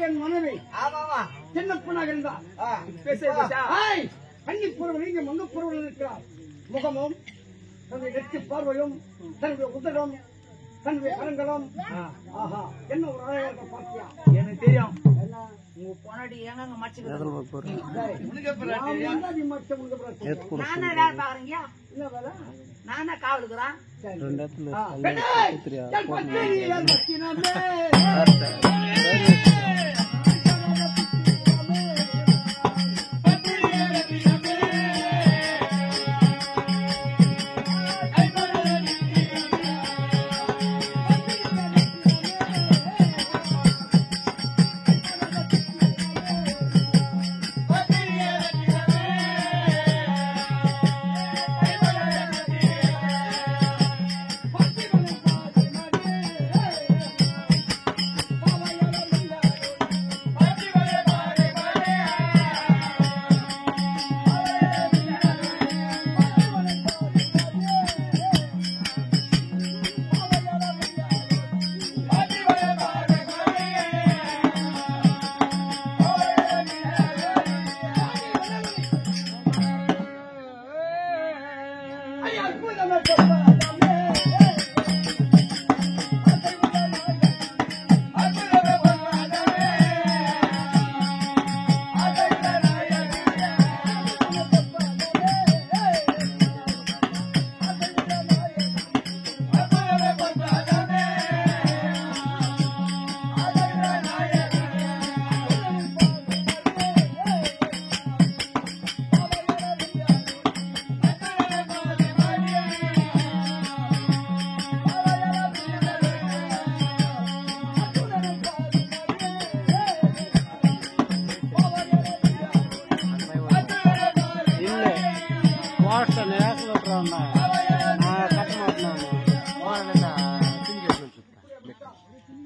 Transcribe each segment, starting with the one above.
என் மனைவி சின்ன பொண்ணாக இருந்தார். கன்னிப்பூர்வம் நீங்க மங்கப்பூர்வம் இருக்கிறார். முகமும் தன்னுடைய நெற்றி பார்வையும் தன்னுடைய உதடும் தன்னுடைய கரங்களும் என்ன ஒரு அழகாக பார்த்தியா? எனக்கு தெரியும். உங்க பொன்னாடி எங்க மச்சுக்கு நானே காவலுக்குறான்.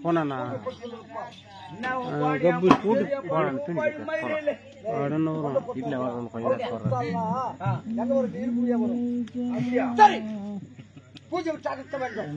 போனா கப்பு கூட்டு போறேன் பூஜை விட்டு வேண்டும்.